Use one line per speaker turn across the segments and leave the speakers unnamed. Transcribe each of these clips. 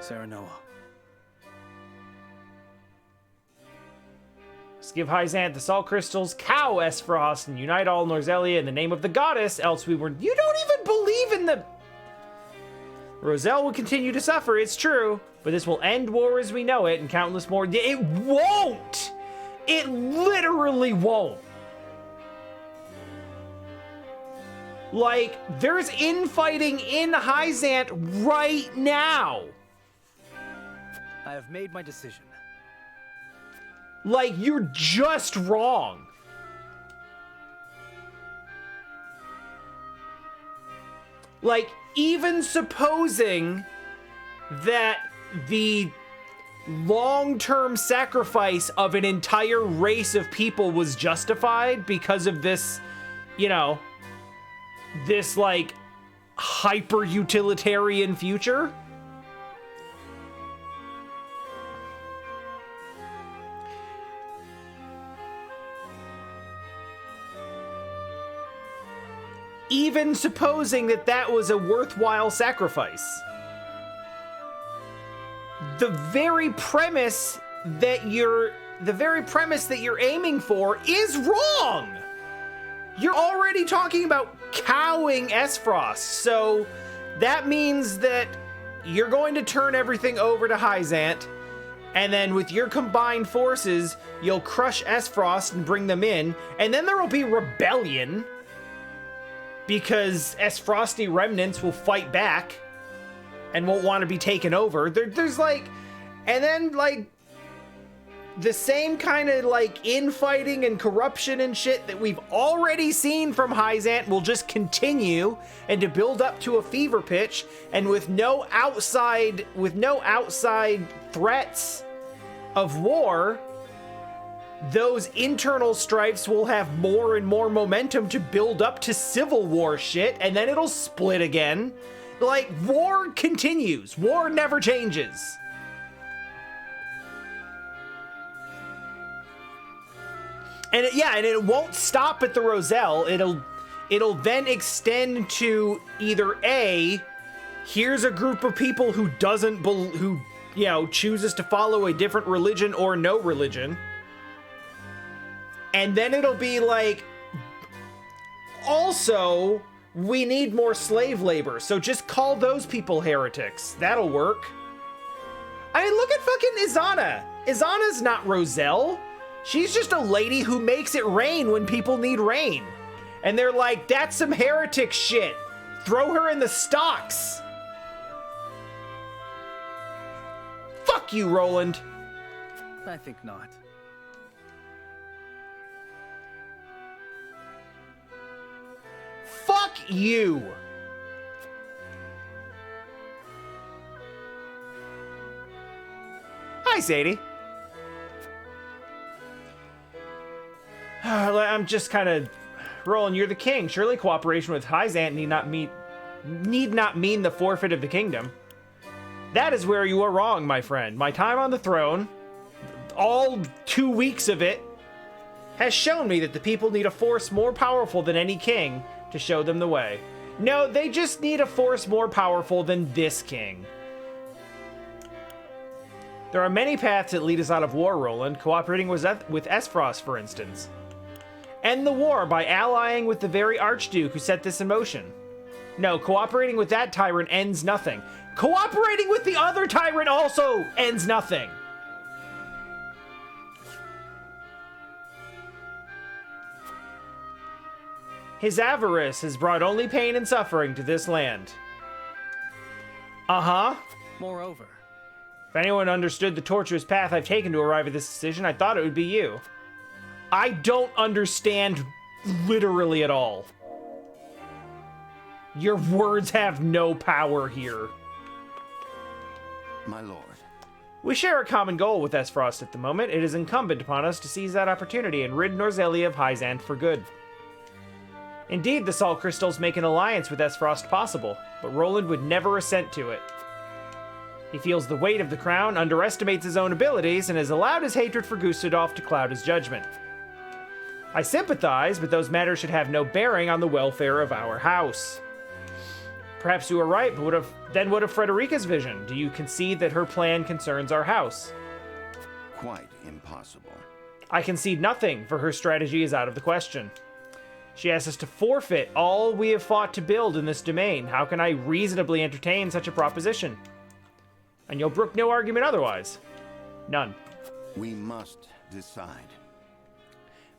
Serenoa.
Let's give Hyzant the salt crystals, cow Esfrost, and unite all Norzelia in the name of the goddess, else we were... You don't even believe in the... Roselle will continue to suffer, it's true, but this will end war as we know it, and countless more... It won't! It literally won't! Like, there's infighting in Hyzant right now!
I have made my decision.
Like, you're just wrong. Like, even supposing that the long-term sacrifice of an entire race of people was justified because of this, you know, this, like, hyper-utilitarian future. Even supposing that that was a worthwhile sacrifice, the very premise that you're aiming for is wrong. You're already talking about cowing Esfrost, so that means that you're going to turn everything over to Hyzant, and then with your combined forces, you'll crush Esfrost and bring them in, and then there will be rebellion, because Esfrosty remnants will fight back and won't want to be taken over. There's like, and then like the same kind of like infighting and corruption and shit that we've already seen from Hyzant will just continue and to build up to a fever pitch, and with no outside threats of war, those internal strifes will have more and more momentum to build up to civil war shit, and then it'll split again. Like, war continues. War never changes. And it won't stop at the Roselle. It'll then extend to either A, here's a group of people who chooses to follow a different religion or no religion. And then it'll be like, also, we need more slave labor, so just call those people heretics. That'll work. I mean, look at fucking Izana. Izana's not Roselle. She's just a lady who makes it rain when people need rain. And they're like, that's some heretic shit. Throw her in the stocks. Fuck you, Roland.
I think not.
Fuck you! Hi, Sadie. I'm just kind of... Roland, you're the king. Surely cooperation with Hyzant need not mean the forfeit of the kingdom. That is where you are wrong, my friend. My time on the throne, all 2 weeks of it, has shown me that the people need a force more powerful than any king to show them the way. No, they just need a force more powerful than this king. There are many paths that lead us out of war, Roland. Cooperating with Esfrost, for instance. End the war by allying with the very Archduke who set this in motion. No, cooperating with that tyrant ends nothing. Cooperating with the other tyrant also ends nothing. His avarice has brought only pain and suffering to this land. Uh-huh.
Moreover,
if anyone understood the tortuous path I've taken to arrive at this decision, I thought it would be you. I don't understand literally at all. Your words have no power here.
My lord.
We share a common goal with Esfrost at the moment. It is incumbent upon us to seize that opportunity and rid Norzelia of Hyzant for good. Indeed, the Salt Crystals make an alliance with Esfrost possible, but Roland would never assent to it. He feels the weight of the crown, underestimates his own abilities, and has allowed his hatred for Gustadolf to cloud his judgment. I sympathize, but those matters should have no bearing on the welfare of our house. Perhaps you are right, but what of Frederica's vision? Do you concede that her plan concerns our house?
Quite impossible.
I concede nothing, for her strategy is out of the question. She asks us to forfeit all we have fought to build in this domain. How can I reasonably entertain such a proposition? And you'll brook no argument otherwise. None.
We must decide.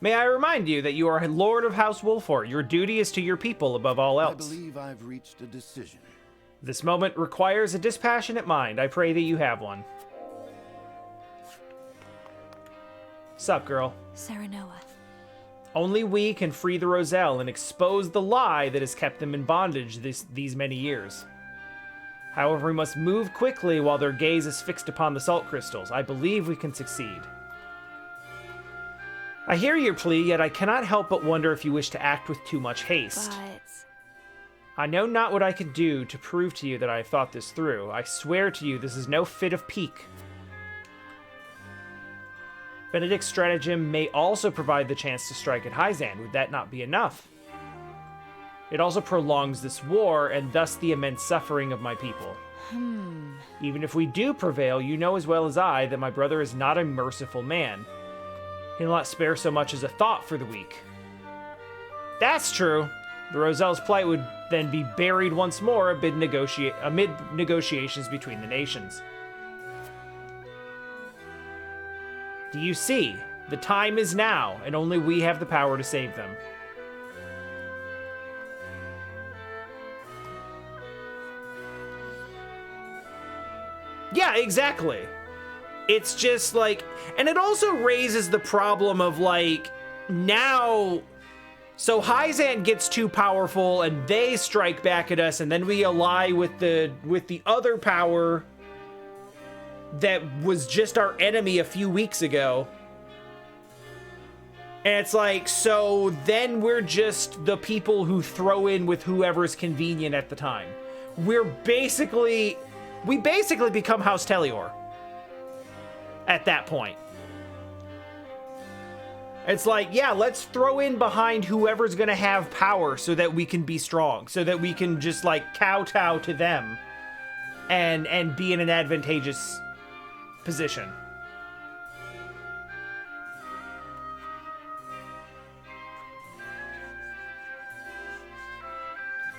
May I remind you that you are Lord of House Wolffort. Your duty is to your people above all else.
I believe I've reached a decision.
This moment requires a dispassionate mind. I pray that you have one. Sup, girl?
Serenoa.
Only we can free the ROSELLE and expose the lie that has kept them in bondage these many years. However, we must move quickly while their gaze is fixed upon the salt crystals. I believe we can succeed. I hear your plea, yet I cannot help but wonder if you wish to act with too much haste.
But...
I know not what I can do to prove to you that I have thought this through. I swear to you this is no fit of pique. Benedict's stratagem may also provide the chance to strike at Hyzan. Would that not be enough? It also prolongs this war, and thus the immense suffering of my people. Even if we do prevail, you know as well as I that my brother is not a merciful man. He'll not spare so much as a thought for the weak. That's true. The ROSELLE's plight would then be buried once more amid negotiations between the nations. Do you see? The time is now, and only we have the power to save them. Yeah, exactly. It's just like, and it also raises the problem of like, now, so Hyzan gets too powerful and they strike back at us, and then we ally with the other power that was just our enemy a few weeks ago. And it's like, so then we're just the people who throw in with whoever's convenient at the time. We basically become House Tellior at that point. It's like, yeah, let's throw in behind whoever's gonna have power so that we can be strong, so that we can just like kowtow to them and be in an advantageous position.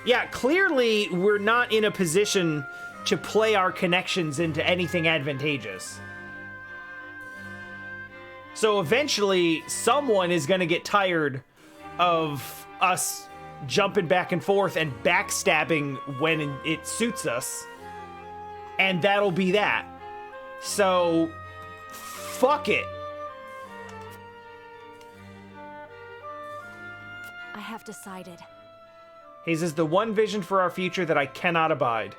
Yeah, clearly we're not in a position to play our connections into anything advantageous. So eventually, someone is going to get tired of us jumping back and forth and backstabbing when it suits us. And that'll be that. So, fuck it.
I have decided.
His is the one vision for our future that I cannot abide.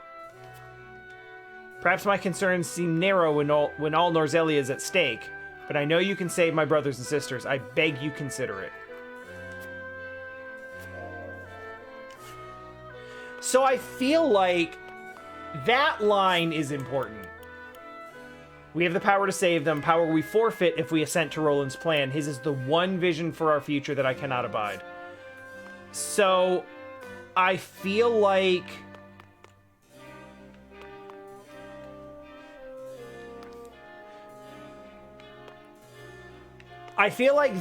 Perhaps my concerns seem narrow when all Norzelia is at stake, but I know you can save my brothers and sisters. I beg you consider it. So I feel like that line is important. We have the power to save them, power we forfeit if we assent to Roland's plan. His is the one vision for our future that I cannot abide. So I feel like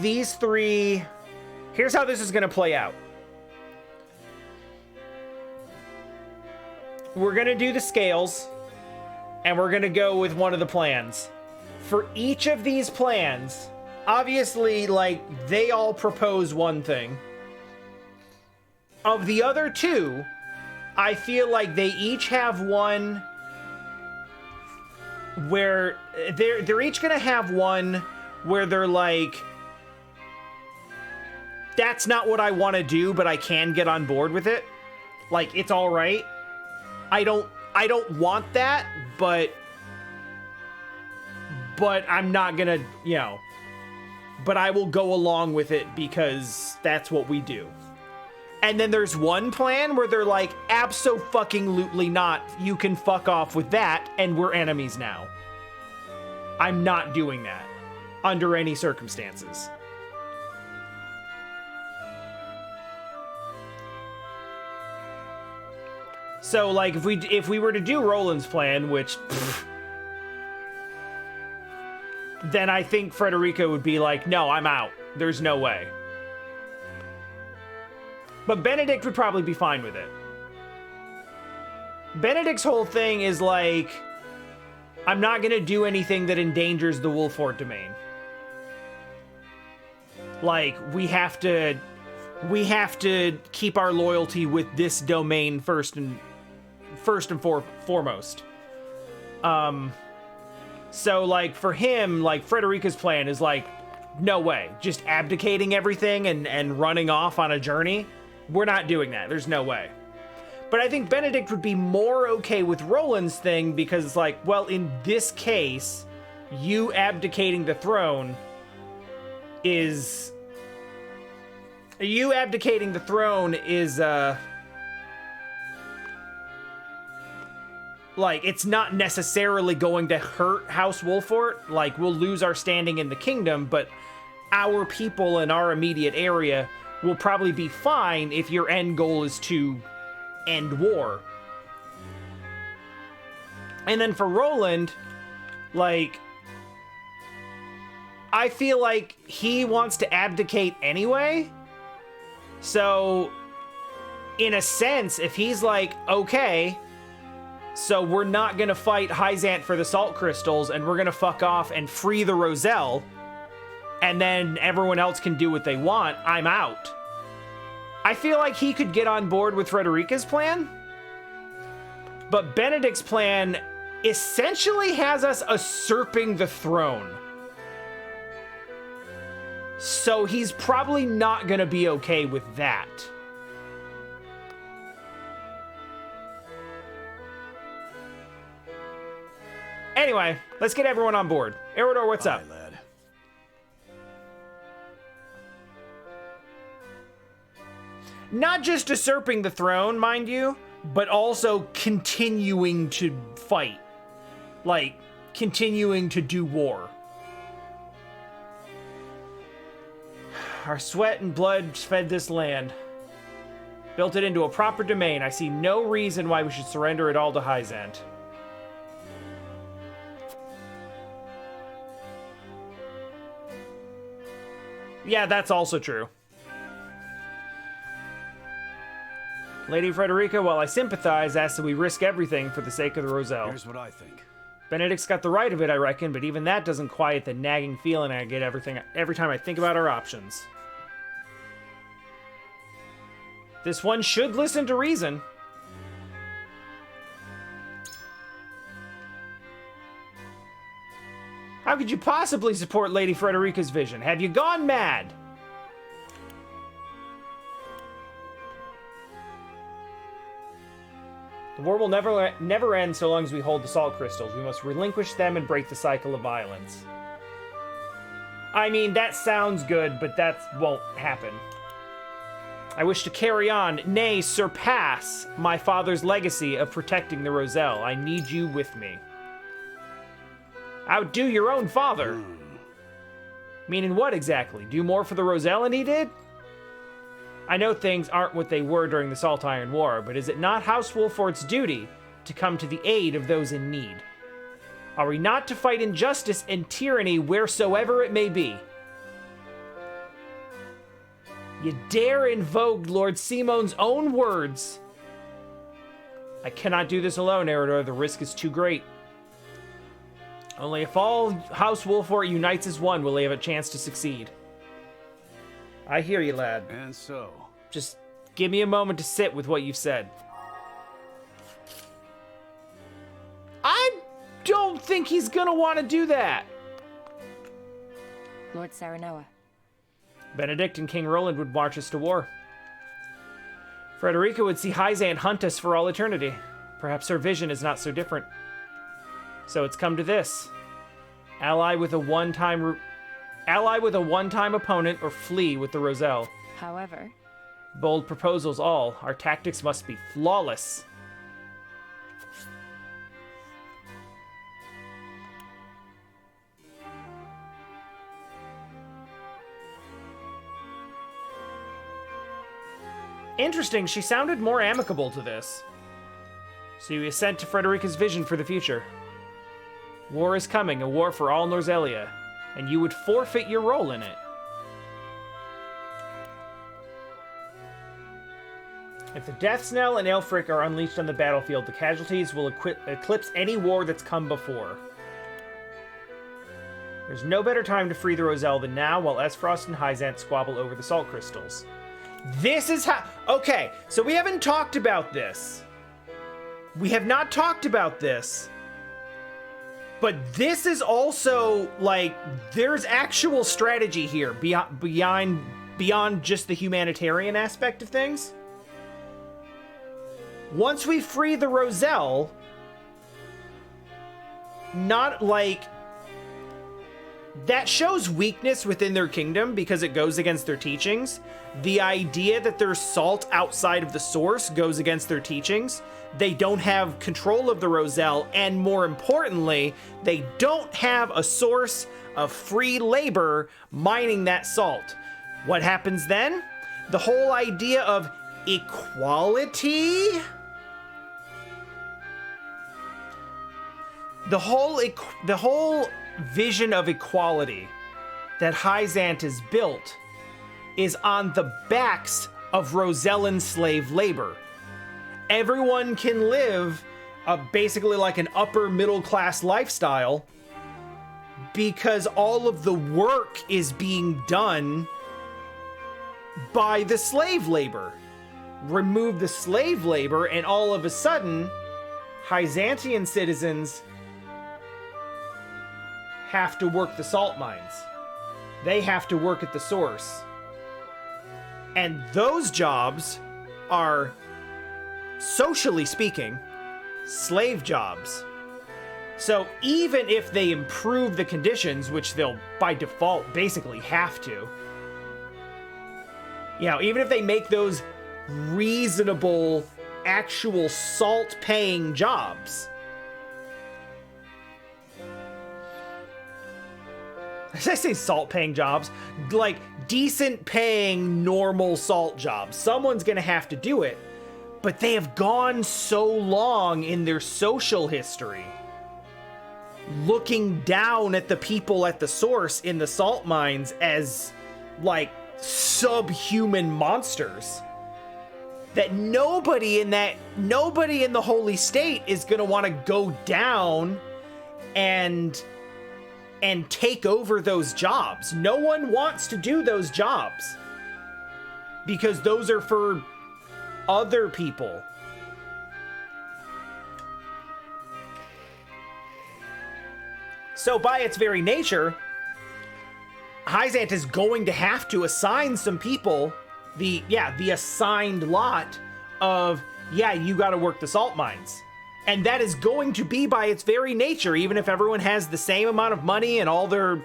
these three... Here's how this is going to play out. We're going to do the scales, and we're going to go with one of the plans. For each of these plans, obviously, like, they all propose one thing. Of the other two, I feel like they each have one where... They're each going to have one where they're like, that's not what I want to do, but I can get on board with it. Like, it's all right. I don't want that, but I'm not gonna, you know, but I will go along with it because that's what we do. And then there's one plan where they're like, abso-fucking-lutely not. You can fuck off with that, and we're enemies now. I'm not doing that under any circumstances. So, like, if we were to do Roland's plan, which... then I think Frederica would be like, no, I'm out. There's no way. But Benedict would probably be fine with it. Benedict's whole thing is like, I'm not going to do anything that endangers the Wolffort domain. Like, we have to keep our loyalty with this domain first and foremost. So, like, for him, like, Frederica's plan is like, no way. Just abdicating everything and running off on a journey. We're not doing that. There's no way. But I think Benedict would be more okay with Roland's thing because it's like, well, in this case, you abdicating the throne is... like, it's not necessarily going to hurt House Wolffort. Like, we'll lose our standing in the kingdom, but our people in our immediate area will probably be fine if your end goal is to end war. And then for Roland, like, I feel like he wants to abdicate anyway. So, in a sense, if he's like, okay, so we're not gonna fight Hyzant for the salt crystals, and we're gonna fuck off and free the Roselle, and then everyone else can do what they want, I'm out. I feel like he could get on board with Frederica's plan, but Benedict's plan essentially has us usurping the throne. So he's probably not gonna be okay with that. Anyway, let's get everyone on board. Eridor, what's up?
Lad.
Not just usurping the throne, mind you, but also continuing to fight. Like, continuing to do war. Our sweat and blood fed this land. Built it into a proper domain. I see no reason why we should surrender it all to Hyzant. Yeah, that's also true. Lady Frederica, while I sympathize, asks that we risk everything for the sake of the Roselle.
Here's what I think.
Benedict's got the right of it, I reckon, but even that doesn't quiet the nagging feeling I get every time I think about our options. This one should listen to reason. How could you possibly support Lady Frederica's vision? Have you gone mad? The war will never end so long as we hold the salt crystals. We must relinquish them and break the cycle of violence. I mean, that sounds good, but that won't happen. I wish to carry on, nay, surpass my father's legacy of protecting the Roselle. I need you with me. Outdo your own father. Meaning what exactly? Do more for the Roselle than he did? I know things aren't what they were during the Salt Iron War, but is it not House Wolffort's duty to come to the aid of those in need? Are we not to fight injustice and tyranny wheresoever it may be? You dare invoke Lord Simon's own words. I cannot do this alone, Eridor. The risk is too great. Only if all House Wolffort unites as one will they have a chance to succeed. I hear you, lad.
And so,
Just give me a moment to sit with what you've said. I don't think he's gonna want to do that.
Lord Serenoa.
Benedict and King Roland would march us to war. Frederica would see Hyzant hunt us for all eternity. Perhaps her vision is not so different. So it's come to this. Ally with a one-time opponent or flee with the Roselle.
However,
Bold proposals all. Our tactics must be flawless. Interesting, she sounded more amicable to this. So you assent to Frederica's vision for the future. War is coming, a war for all Norzelia, and you would forfeit your role in it. If the Death's Knell and Aelfric are unleashed on the battlefield, the casualties will eclipse any war that's come before. There's no better time to free the Roselle than now, while Esfrost and Hyzant squabble over the salt crystals. This is how... Okay, so we haven't talked about this. We have not talked about this. But this is also, like, there's actual strategy here beyond just the humanitarian aspect of things. Once we free the Roselle, not like... That shows weakness within their kingdom because it goes against their teachings. The idea that there's salt outside of the source goes against their teachings. They don't have control of the Roselle, and more importantly, they don't have a source of free labor mining that salt. What happens then? The whole idea of equality? The whole vision of equality that Hyzant has built is on the backs of Rosellan slave labor. Everyone can live basically like an upper middle class lifestyle because all of the work is being done by the slave labor. Remove the slave labor and all of a sudden Hyzantian citizens have to work the salt mines. They have to work at the source. And those jobs are, socially speaking, slave jobs. So even if they improve the conditions, which they'll by default basically have to, you know, even if they make those reasonable, actual salt-paying jobs, I say salt-paying jobs, like decent-paying, normal salt jobs. Someone's gonna have to do it, but they have gone so long in their social history looking down at the people at the source in the salt mines as, like, subhuman monsters that nobody in the Holy State is gonna want to go down and take over those jobs. No one wants to do those jobs because those are for other people. So by its very nature, Hyzant is going to have to assign some people the assigned lot of, you got to work the salt mines. And that is going to be by its very nature, even if everyone has the same amount of money and all their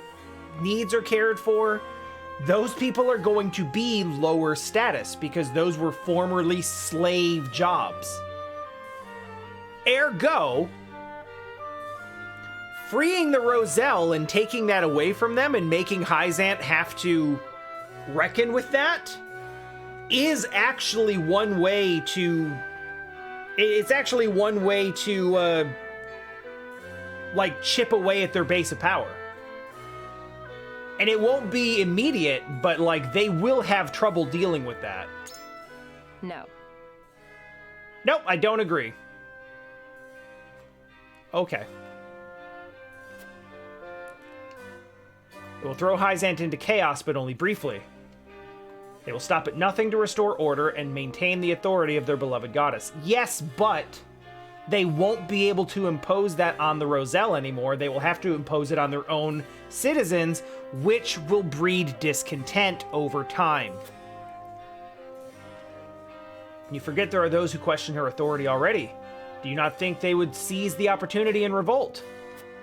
needs are cared for, those people are going to be lower status because those were formerly slave jobs. Ergo, freeing the Roselle and taking that away from them and making Hyzant have to reckon with that is actually one way to... It's actually one way to, like, chip away at their base of power. And it won't be immediate, but, like, they will have trouble dealing with that.
No.
Nope, I don't agree. Okay. It will throw Hyzant into chaos, but only briefly. They will stop at nothing to restore order and maintain the authority of their beloved goddess. Yes, but they won't be able to impose that on the Roselle anymore. They will have to impose it on their own citizens, which will breed discontent over time. You forget there are those who question her authority already. Do you not think they would seize the opportunity and revolt?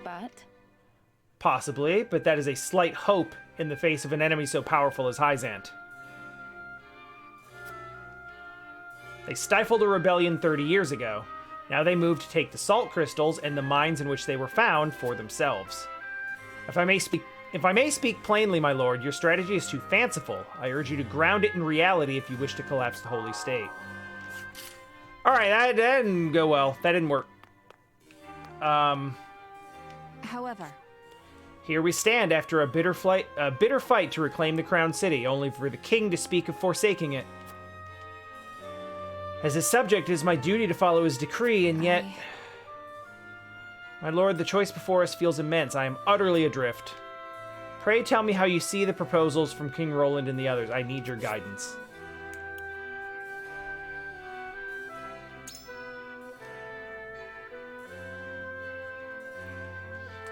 But?
Possibly, but that is a slight hope in the face of an enemy so powerful as Hyzant. They stifled a rebellion 30 years ago. Now they move to take the salt crystals and the mines in which they were found for themselves. If I may speak plainly, my lord, your strategy is too fanciful. I urge you to ground it in reality if you wish to collapse the Holy State. All right, that didn't go well. That didn't work.
However,
Here we stand after a bitter fight to reclaim the crown city, only for the king to speak of forsaking it. As his subject, it is my duty to follow his decree, and yet... My lord, the choice before us feels immense. I am utterly adrift. Pray tell me how you see the proposals from King Roland and the others. I need your guidance.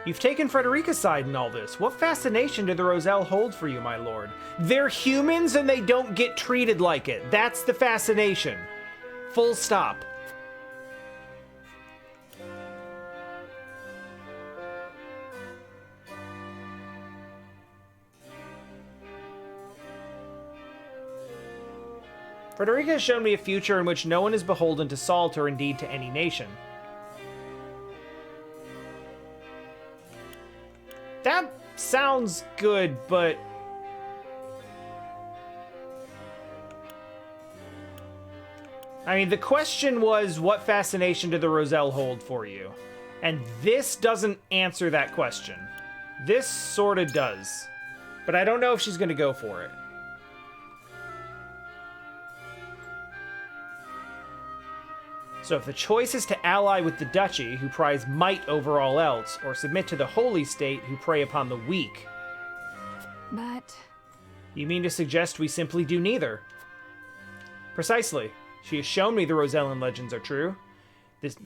You've taken Frederica's side in all this. What fascination do the Roselle hold for you, my lord? They're humans and they don't get treated like it. That's the fascination. Full stop. Frederica has shown me a future in which no one is beholden to Salt or indeed to any nation. That sounds good, but... I mean, the question was, what fascination do the Roselle hold for you? And this doesn't answer that question. This sort of does. But I don't know if she's going to go for it. So if the choice is to ally with the duchy, who prize might over all else, or submit to the holy state, who prey upon the weak...
but...
You mean to suggest we simply do neither? Precisely. She has shown me the Rosellan legends are true.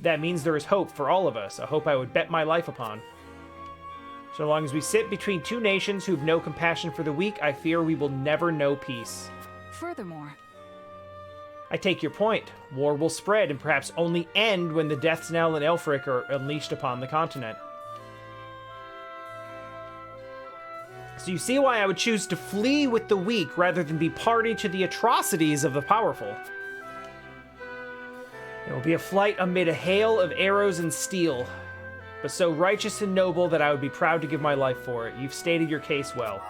That means there is hope for all of us, a hope I would bet my life upon. So long as we sit between two nations who have no compassion for the weak, I fear we will never know peace.
Furthermore,
I take your point. War will spread and perhaps only end when the deaths knell and Elfric are unleashed upon the continent. So you see why I would choose to flee with the weak rather than be party to the atrocities of the powerful. It will be a flight amid a hail of arrows and steel, but so righteous and noble that I would be proud to give my life for it. You've stated your case well.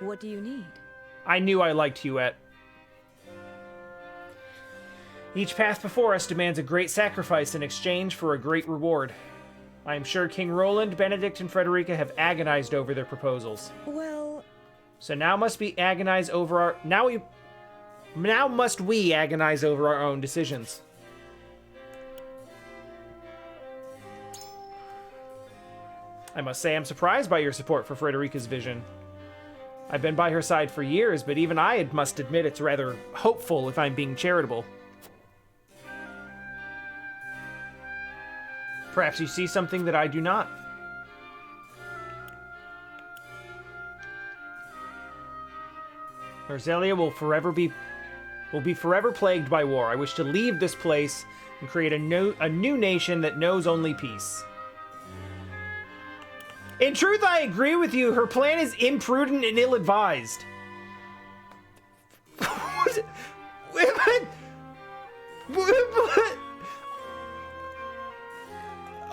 what do you need?
I knew I liked Huette. Each path before us demands a great sacrifice in exchange for a great reward. I am sure King Roland, Benedict, and Frederica have agonized over their proposals.
Well...
So now must we agonize over our... Now must we agonize over our own decisions. I must say I'm surprised by your support for Frederica's vision. I've been by her side for years, but even I must admit it's rather hopeful if I'm being charitable. Perhaps you see something that I do not. Norzelia will be forever plagued by war. I wish to leave this place and create a new nation that knows only peace. In truth, I agree with you. Her plan is imprudent and ill-advised.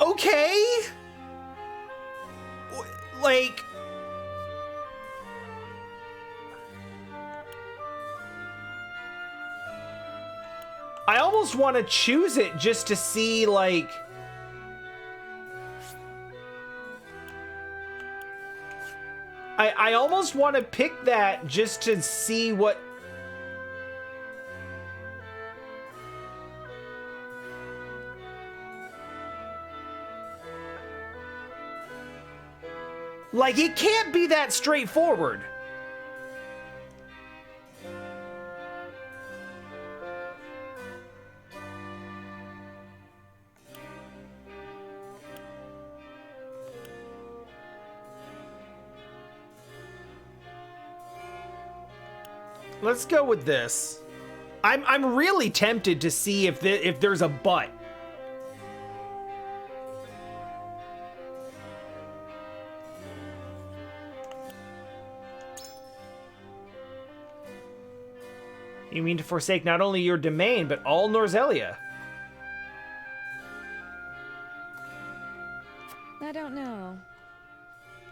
Okay? Like... I almost want to choose it just to see, like... I almost want to pick that just to see what... Like, it can't be that straightforward. Let's go with this. I'm really tempted to see if there's a but. You mean to forsake not only your domain, but all Norzelia?
I don't know.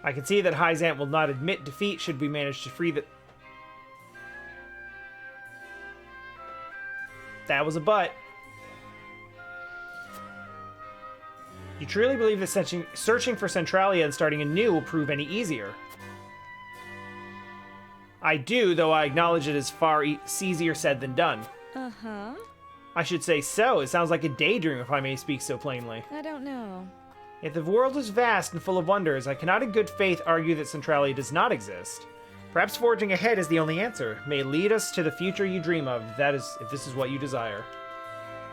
I can see that Hyzant will not admit defeat should we manage to free the... That was a but. You truly believe that searching for Centralia and starting anew will prove any easier? I do, though I acknowledge it is far easier said than done.
Uh-huh.
I should say so. It sounds like a daydream, if I may speak so plainly.
I don't know.
If the world is vast and full of wonders, I cannot in good faith argue that Centralia does not exist. Perhaps forging ahead is the only answer. May it lead us to the future you dream of, if this is what you desire.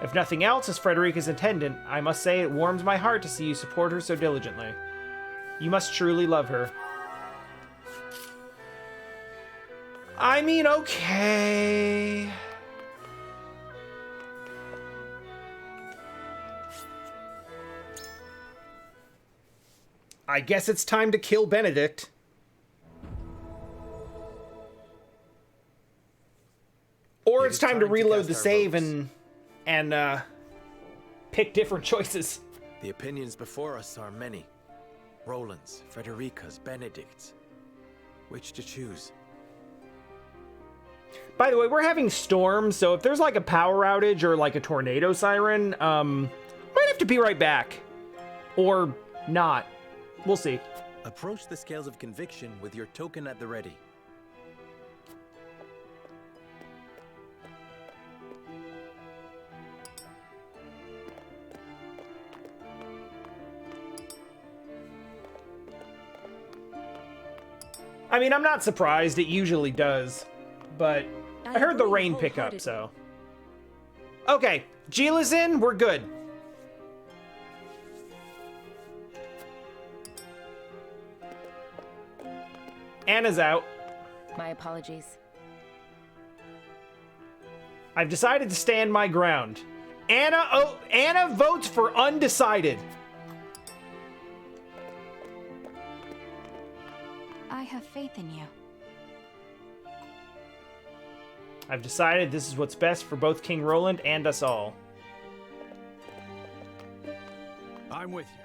If nothing else, as Frederica's attendant, I must say it warms my heart to see you support her so diligently. You must truly love her. I mean, okay. I guess it's time to kill Benedict. Or it's time to reload the save and pick different choices.
The opinions before us are many. Roland's, Frederica's, Benedict's. Which to choose?
By the way, we're having storms, so if there's like a power outage or like a tornado siren, might have to be right back. Or not. We'll see.
Approach the scales of conviction with your token at the ready.
I mean, I'm not surprised. It usually does. But I heard the rain pick up, so. Okay, Gila's in. We're good. Anna's out.
My apologies.
I've decided to stand my ground. Anna votes for undecided.
I have faith in you.
I've decided this is what's best for both King Roland and us all.
I'm with you.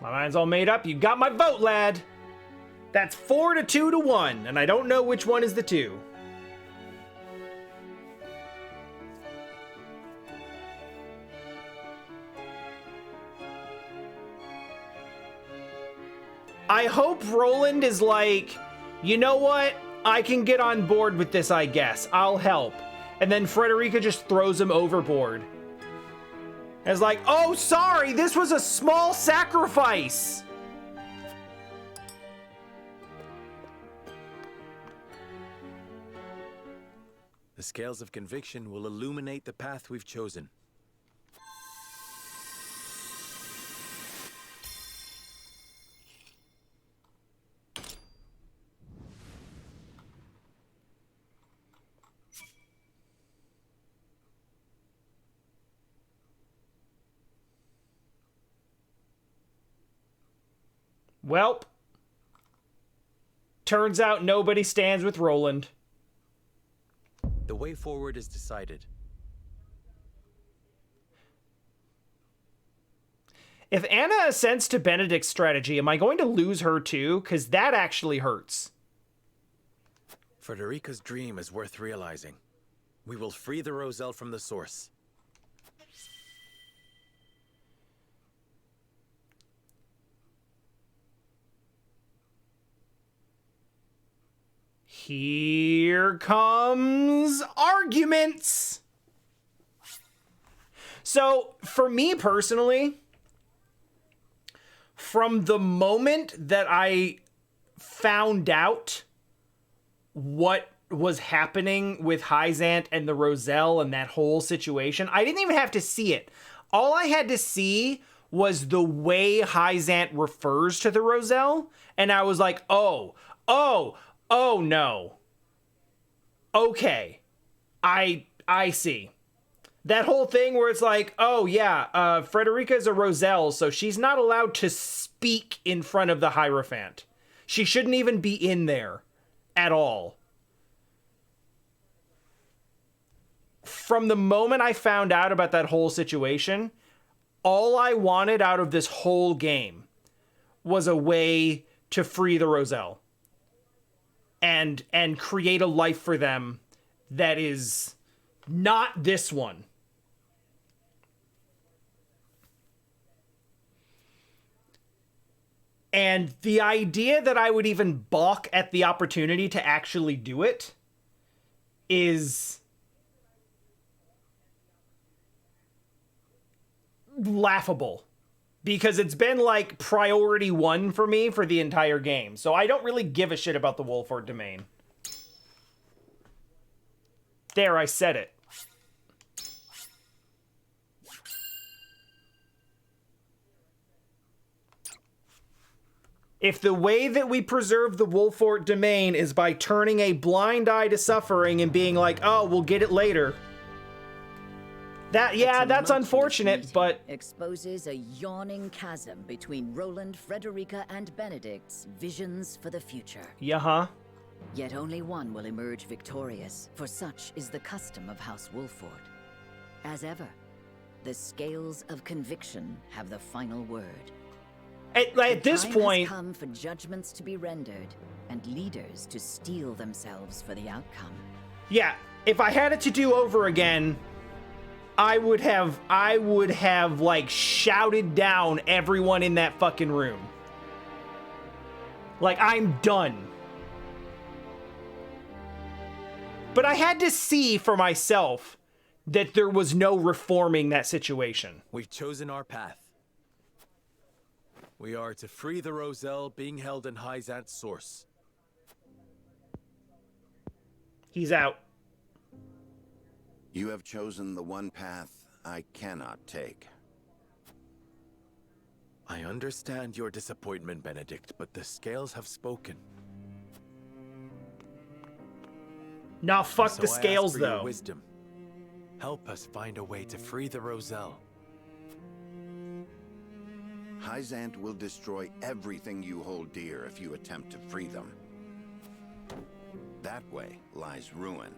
My mind's all made up. You got my vote, lad. That's 4 to 2 to 1, and I don't know which one is the 2. I hope Roland is like, you know what? I can get on board with this, I guess. I'll help. And then Frederica just throws him overboard. It's like, oh, sorry, this was a small sacrifice.
The scales of conviction will illuminate the path we've chosen.
Welp. Turns out nobody stands with Roland.
The way forward is decided.
If Anna assents to Benedict's strategy, am I going to lose her too? Because that actually hurts.
Frederica's dream is worth realizing. We will free the Roselle from the source.
Here comes arguments. So, for me personally, from the moment that I found out what was happening with Hyzant and the Roselle and that whole situation, I didn't even have to see it. All I had to see was the way Hyzant refers to the Roselle, and I was like, oh no. Okay. I see. That whole thing where it's like, oh yeah, Frederica is a Roselle, so she's not allowed to speak in front of the Hierophant. She shouldn't even be in there at all. From the moment I found out about that whole situation, all I wanted out of this whole game was a way to free the Roselle and create a life for them that is Not this one. And the idea that I would even balk at the opportunity to actually do it is laughable. Because it's been like priority 1 for me for the entire game. So I don't really give a shit about the Wolffort domain. There, I said it. If the way that we preserve the Wolffort domain is by turning a blind eye to suffering and being like, oh, we'll get it later. That's unfortunate, but...
exposes a yawning chasm between Roland, Frederica, and Benedict's visions for the future.
Yeah-huh.
Yet only one will emerge victorious, for such is the custom of House Wolffort. As ever, the scales of conviction have the final word.
At this point...
The time has come for judgments to be rendered, and leaders to steel themselves for the outcome.
Yeah, if I had it to do over again, I would have, like, shouted down everyone in that fucking room. Like, I'm done. But I had to see for myself that there was no reforming that situation.
We've chosen our path. We are to free the Roselle being held in Hyzant's source.
He's out.
You have chosen the one path I cannot take.
I understand your disappointment, Benedict, but the scales have spoken.
Nah, fuck
So
the scales,
I ask for
though.
your wisdom. Help us find a way to free the Roselle.
Hyzant will destroy everything you hold dear if you attempt to free them. That way lies ruin.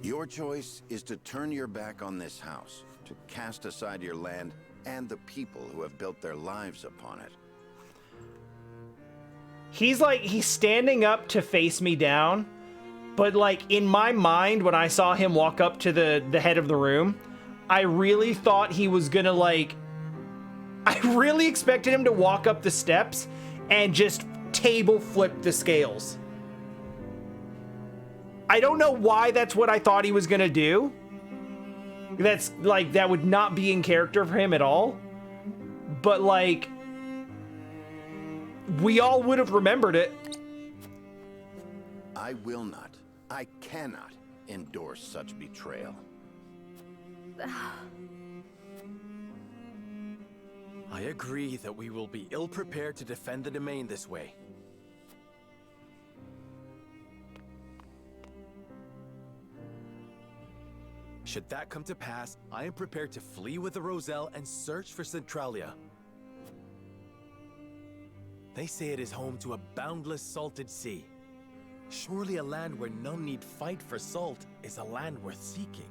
Your choice is to turn your back on this house, to cast aside your land and the people who have built their lives upon it.
He's standing up to face me down, but like in my mind, when I saw him walk up to the head of the room, I really thought he was gonna I really expected him to walk up the steps and just table flip the scales. I don't know why that's what I thought he was gonna do. That's that would not be in character for him at all. But we all would have remembered it.
I will not, I cannot endorse such betrayal.
I agree that we will be ill-prepared to defend the domain this way. Should that come to pass, I am prepared to flee with the Roselle and search for Centralia. They say it is home to a boundless salted sea. Surely a land where none need fight for salt is a land worth seeking.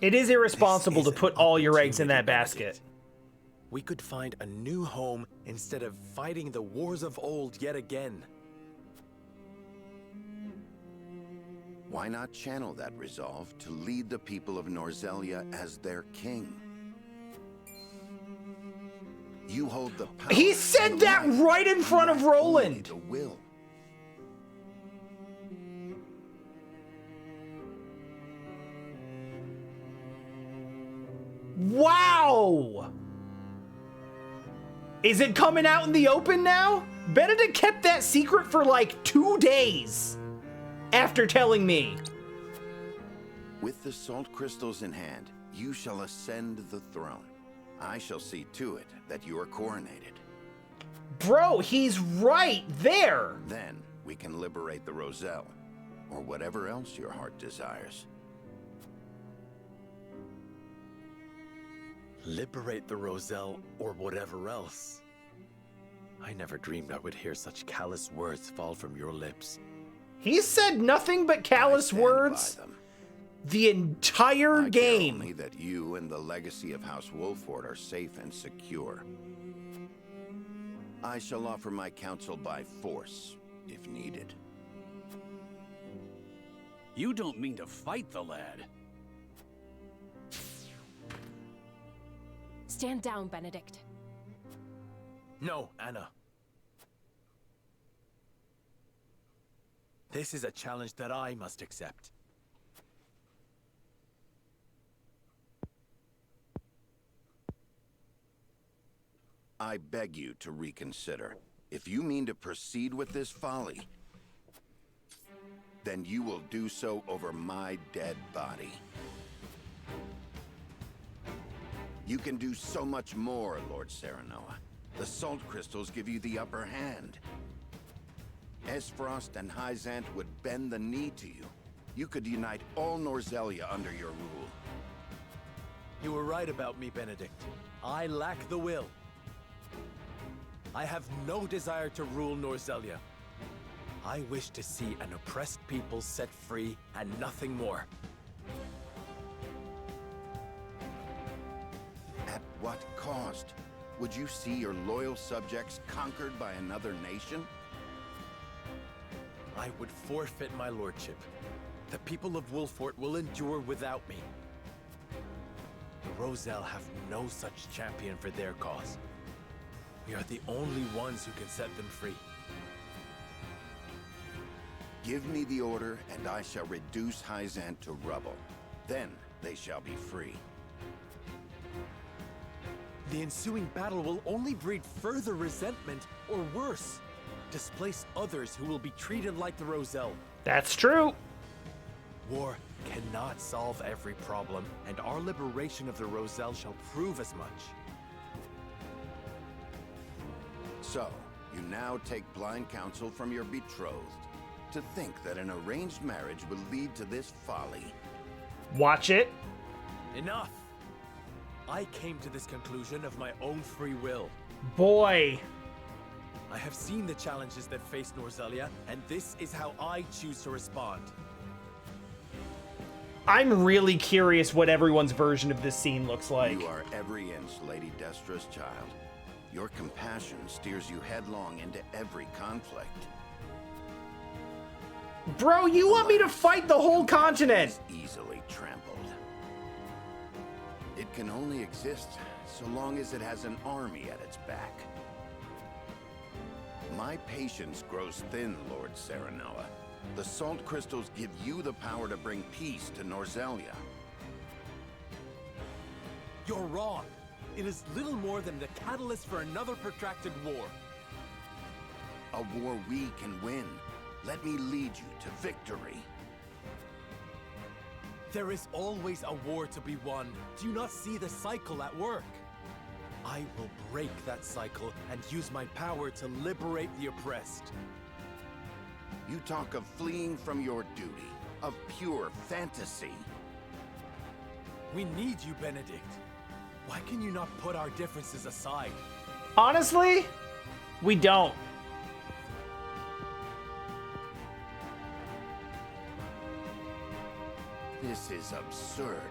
It is irresponsible to
This is
put
an
all your eggs in
opportunity,
that basket.
Benedict. We could find a new home instead of fighting the wars of old yet again.
Why not channel that resolve to lead the people of Norzelia as their king? You hold the power.
He said that right in front of Roland.
The will.
Wow! Is it coming out in the open now? Benedict kept that secret for 2 days after telling me.
With the salt crystals in hand, you shall ascend the throne. I shall see to it that you are coronated.
Bro, he's right there.
Then we can liberate the Roselle, or whatever else your heart desires.
Liberate the Roselle or whatever else. I never dreamed I would hear such callous words fall from your lips.
He said nothing but callous
I stand
words
by them.
the entire
I care
game.
only that you and the legacy of House Wolffort are safe and secure. I shall offer my counsel by force, if needed.
You don't mean to fight the lad.
Stand down, Benedict.
No, Anna. This is a challenge that I must accept.
I beg you to reconsider. If you mean to proceed with this folly, then you will do so over my dead body. You can do so much more, Lord Serenoa. The salt crystals give you the upper hand. Esfrost and Hyzant would bend the knee to you. You could unite all Norzelia under your rule.
You were right about me, Benedict. I lack the will. I have no desire to rule Norzelia. I wish to see an oppressed people set free and nothing more.
At what cost? Would you see your loyal subjects conquered by another nation?
I would forfeit my lordship. The people of Wolffort will endure without me. The ROSELLE have no such champion for their cause. We are the only ones who can set them free.
Give me the order, and I shall reduce Hyzant to rubble. Then they shall be free.
The ensuing battle will only breed further resentment, or worse, displace others who will be treated like the ROSELLE.
That's true.
War cannot solve every problem, and our liberation of the ROSELLE shall prove as much.
So, you now take blind counsel from your betrothed. To think that an arranged marriage will lead to this folly.
Watch it.
Enough! I came to this conclusion of my own free will.
Boy.
I have seen the challenges that face Norzelia, and this is how I choose to respond.
I'm really curious what everyone's version of this scene looks like.
You are every inch Lady Destra's child. Your compassion steers you headlong into every conflict.
Bro, you want me to fight the whole continent?
Is easily trampled. It can only exist so long as it has an army at its back. My patience grows thin, Lord Serenoa. The salt crystals give you the power to bring peace to Norzelia.
You're wrong. It is little more than the catalyst for another protracted war.
A war we can win. Let me lead you to victory.
There is always a war to be won. Do you not see the cycle at work? I will break that cycle and use my power to liberate the oppressed.
You talk of fleeing from your duty, of pure fantasy.
We need you, Benedict. Why can you not put our differences aside?
Honestly, we don't.
This is absurd.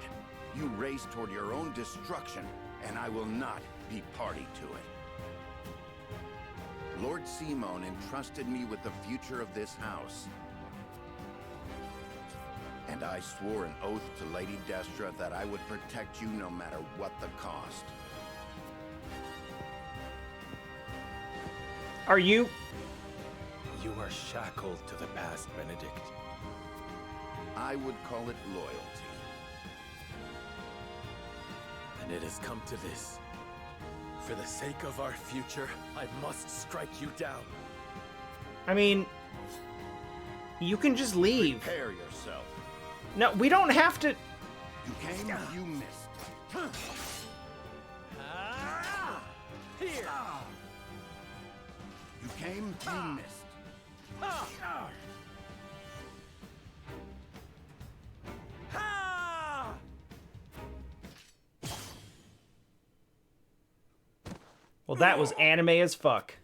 You race toward your own destruction, and I will not be party to it. Lord Simon entrusted me with the future of this house. And I swore an oath to Lady Destra that I would protect you no matter what the cost.
Are you?
You are shackled to the past, Benedict.
I would call it loyalty.
And it has come to this. For the sake of our future, I must strike you down.
I mean, you can just leave.
Prepare yourself.
No, we don't have to.
You came, you missed.
Here!
You came, you missed.
Well, that was anime as fuck.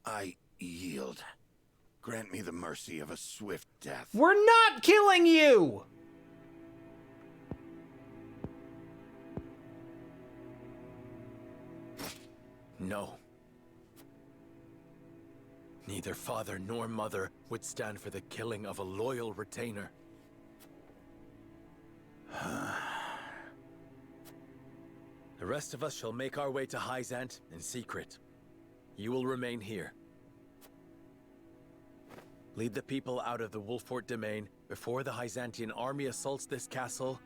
I yield. Grant me the mercy of a swift death.
We're not killing you!
No. Neither father nor mother would stand for the killing of a loyal retainer. The rest of us shall make our way to Hyzant in secret. You will remain here. Lead the people out of the Wolffort domain before the Hyzantian army assaults this castle,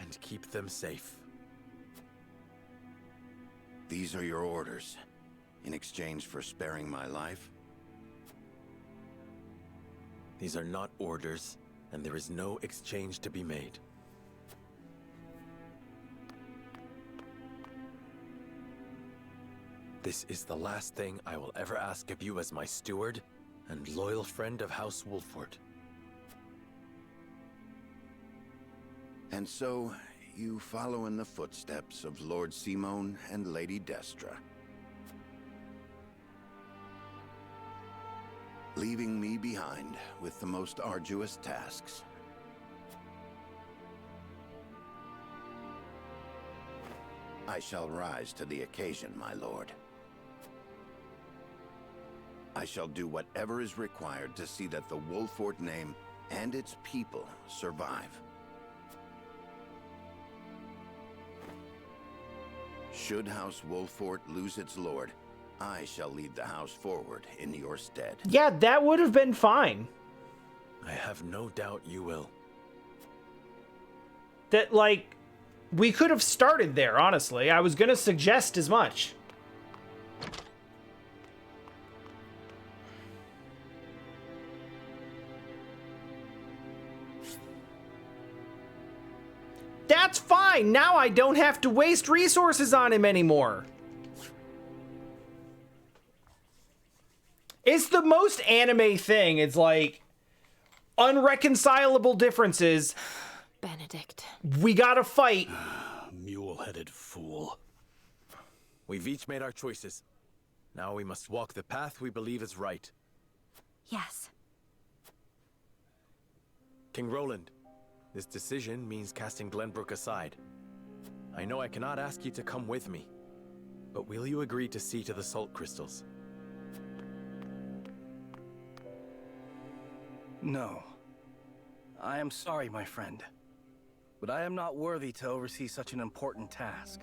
and keep them safe.
These are your orders, in exchange for sparing my life?
These are not orders, and there is no exchange to be made. This is the last thing I will ever ask of you as my steward and loyal friend of House Wolffort.
And so, you follow in the footsteps of Lord Simone and Lady Destra, leaving me behind with the most arduous tasks. I shall rise to the occasion, my lord. I shall do whatever is required to see that the Wolffort name and its people survive. Should House Wolffort lose its lord, I shall lead the house forward in your stead.
Yeah, that would have been fine.
I have no doubt you will.
That, like, we could have started there, honestly. I was gonna suggest as much. That's fine! Now I don't have to waste resources on him anymore. It's the most anime thing. It's like unreconcilable differences.
Benedict.
We gotta fight.
Mule-headed fool.
We've each made our choices. Now we must walk the path we believe is right.
Yes.
King Roland, this decision means casting Glenbrook aside. I know I cannot ask you to come with me, but will you agree to see to the salt crystals?
No. I am sorry, my friend. But I am not worthy to oversee such an important task.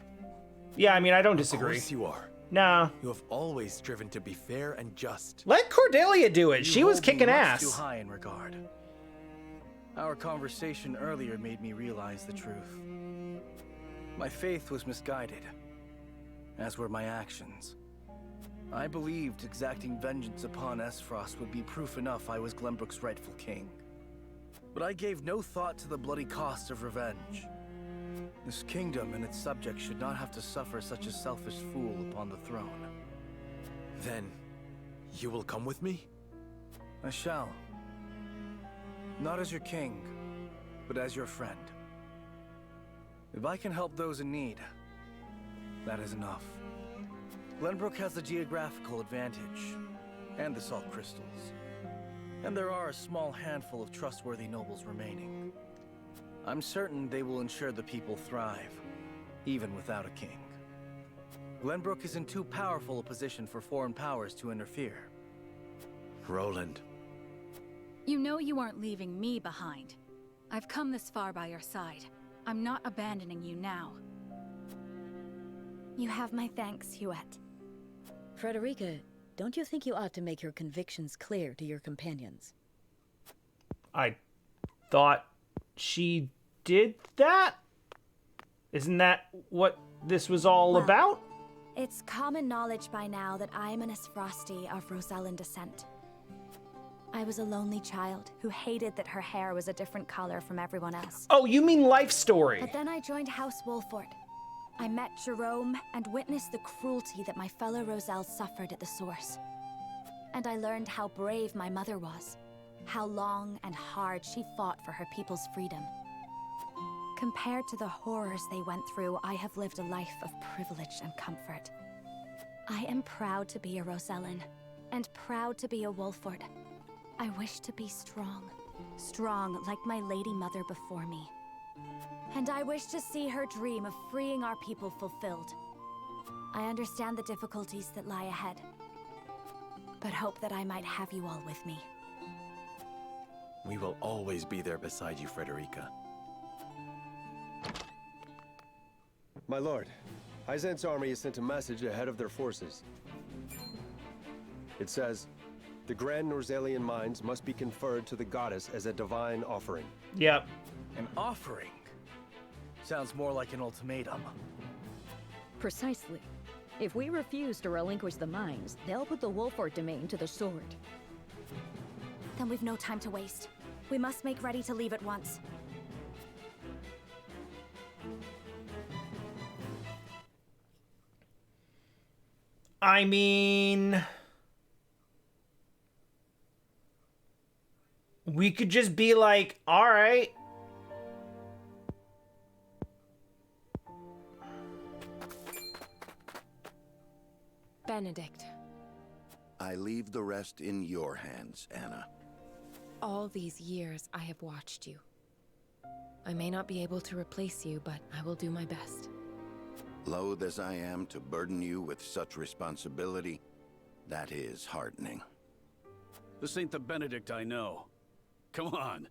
Yeah, I mean, I don't
Of
disagree.
course you are.
Nah.
You have always striven to be fair and just.
Let Cordelia do it.
You
She was
hold me
kicking
much
ass.
too high in regard. Our conversation earlier made me realize the truth. My faith was misguided, as were my actions. I believed exacting vengeance upon Esfrost would be proof enough I was Glenbrook's rightful king. But I gave no thought to the bloody cost of revenge. This kingdom and its subjects should not have to suffer such a selfish fool upon the throne.
Then, you will come with me?
I shall. Not as your king, but as your friend. If I can help those in need, that is enough. Glenbrook has the geographical advantage, and the salt crystals. And there are a small handful of trustworthy nobles remaining. I'm certain they will ensure the people thrive, even without a king. Glenbrook is in too powerful a position for foreign powers to interfere.
Roland.
You know you aren't leaving me behind. I've come this far by your side. I'm not abandoning you now.
You have my thanks, Huette.
Frederica, don't you think you ought to make your convictions clear to your companions?
I thought she did that? Isn't that what this was all
Well,
about?
It's common knowledge by now that I'm an Esfrosti of Rosellan descent. I was a lonely child who hated that her hair was a different color from everyone else.
Oh, you mean life story.
But then I joined House Wolffort. I met Jerome and witnessed the cruelty that my fellow Roselle suffered at the source. And I learned how brave my mother was, how long and hard she fought for her people's freedom. Compared to the horrors they went through, I have lived a life of privilege and comfort. I am proud to be a Rosellan, and proud to be a Wolffort. I wish to be strong. Strong like my lady mother before me. And I wish to see her dream of freeing our people fulfilled. I understand the difficulties that lie ahead, but hope that I might have you all with me.
We will always be there beside you, Frederica.
My lord, Hyzant's army has sent a message ahead of their forces. It says, the Grand Norzelian mines must be conferred to the goddess as a divine offering.
Yep.
An offering? Sounds more like an ultimatum.
Precisely. If we refuse to relinquish the mines, they'll put the Wolffort domain to the sword.
Then we've no time to waste. We must make ready to leave at once.
I mean, we could just be like, all right.
Benedict,
I leave the rest in your hands, Anna.
all these years I have watched you. I may not be able to replace you, but I will do my best.
Loath as I am to burden you with such responsibility, that is heartening.
This ain't the Benedict I know. Come on.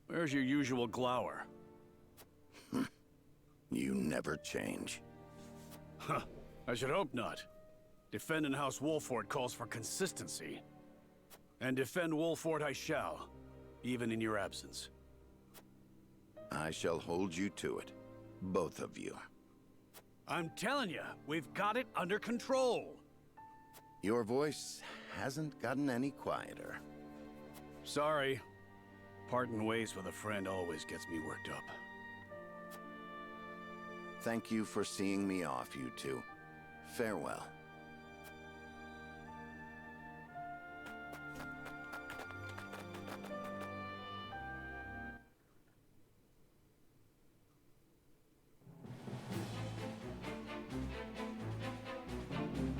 Where's your usual glower?
You never change.
Huh. I should hope not. Defending House Wolffort calls for consistency. And defend Wolffort I shall, even in your absence.
I shall hold you to it. Both of you.
I'm telling you, we've got it under control.
Your voice hasn't gotten any quieter.
Sorry. Parting ways with a friend always gets me worked up.
Thank you for seeing me off, you two. Farewell.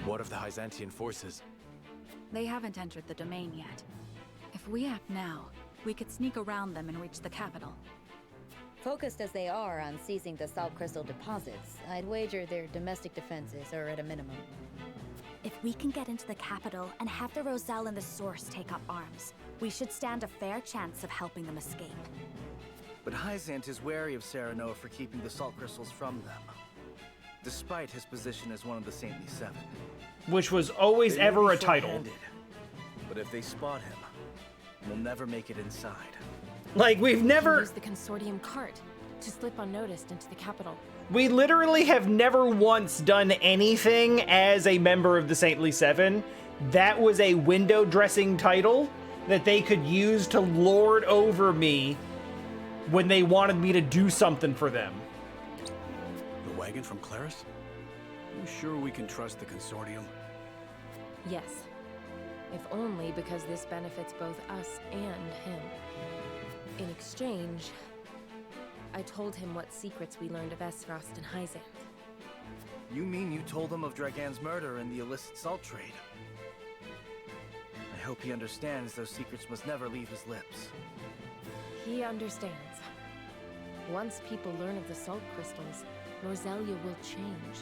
What of the Hyzantian forces?
They haven't entered the domain yet. If we act now, we could sneak around them and reach the capital.
Focused as they are on seizing the salt crystal deposits, I'd wager their domestic defenses are at a minimum.
If we can get into the capital and have the Roselle and the Source take up arms, we should stand a fair chance of helping them escape.
But Hyzant is wary of Serenoa for keeping the salt crystals from them, despite his position as one of the Saintly Seven.
Which was always
They may
ever
be
a title.
short-handed, but if they spot him, we'll never make it inside.
Like, we've never...
Use the consortium cart to slip unnoticed into the capital.
We literally have never once done anything as a member of the Saintly Seven. That was a window dressing title that they could use to lord over me when they wanted me to do something for them.
The wagon from Claris? You sure we can trust the consortium?
Yes. If only because this benefits both us and him. In exchange, I told him what secrets we learned of Esfrost and Hyzant.
You mean you told him of Dragan's murder and the illicit salt trade? I hope he understands those secrets must never leave his lips.
He understands. Once people learn of the salt crystals, Norzelia will change.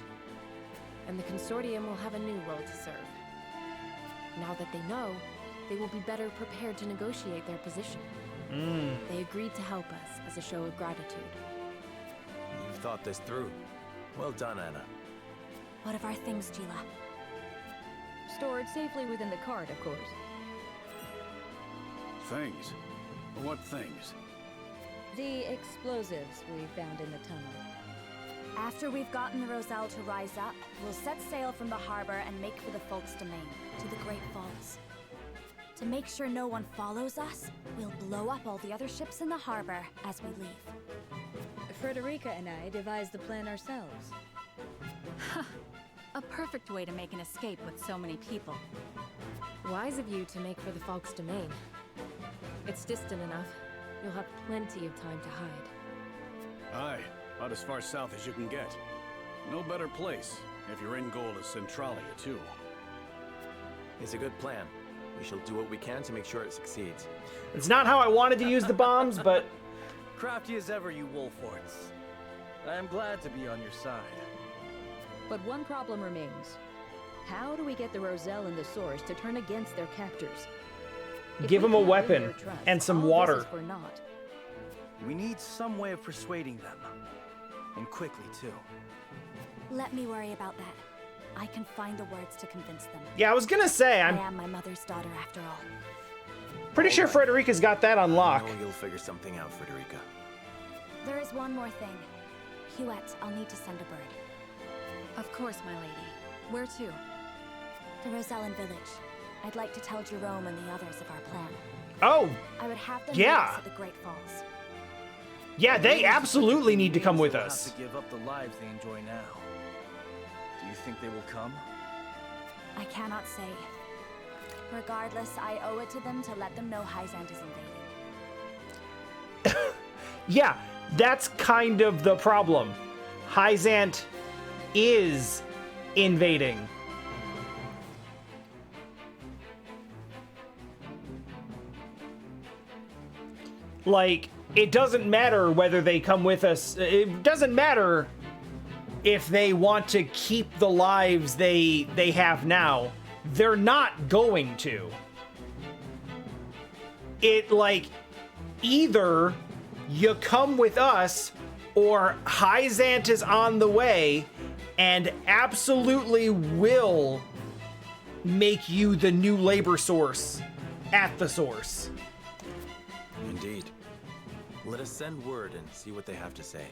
And the consortium will have a new role to serve. Now that they know, they will be better prepared to negotiate their position. They agreed to help us as a show of gratitude.
You've thought this through. Well done, Anna.
What of our things, Gila?
Stored safely within the cart, of course.
Things? What things?
The explosives we found in the tunnel.
After we've gotten the Roselle to rise up, we'll set sail from the harbor and make for the Folk's domain, to the Great Falls. To make sure no one follows us, we'll blow up all the other ships in the harbor as we leave.
Frederica and I devised the plan ourselves.
A perfect way to make an escape with so many people.
Wise of you to make for the Falk's domain. It's distant enough. You'll have plenty of time to hide.
Aye, about as far south as you can get. No better place, if your end goal is Centralia, too.
It's a good plan. We shall do what we can to make sure it succeeds.
It's not how I wanted to use the bombs, but...
Crafty as ever, you Wolfforts. I am glad to be on your side.
But one problem remains. How do we get the Roselle and the Source to turn against their captors?
Give them a weapon and some water.
For naught.
We need some way of persuading them. And quickly, too.
Let me worry about that. I can find the words to convince them.
Yeah, I was gonna say,
I
I'm
am my mother's daughter after all.
pretty sure Frederica's got that on lock.
I know you'll figure something out, Frederica.
There is one more thing. Huette, I'll need to send a bird.
Of course, my lady. Where to?
The Rosellan village. I'd like to tell Jerome and the others of our plan.
Oh,
I would have them
yeah.
meet us at the Great Falls.
yeah, they absolutely need to come with
They'll
us.
have to give up the lives they enjoy now. Do you think they will come?
I cannot say. Regardless, I owe it to them to let them know Hyzant is invading.
Yeah, that's kind of the problem. Hyzant is invading. Like, it doesn't matter whether they come with us. It doesn't matter if they want to keep the lives they have now. They're not going to. It, like, either you come with us or Hyzant is on the way and absolutely will make you the new labor source at the source.
Indeed. Let us send word and see what they have to say.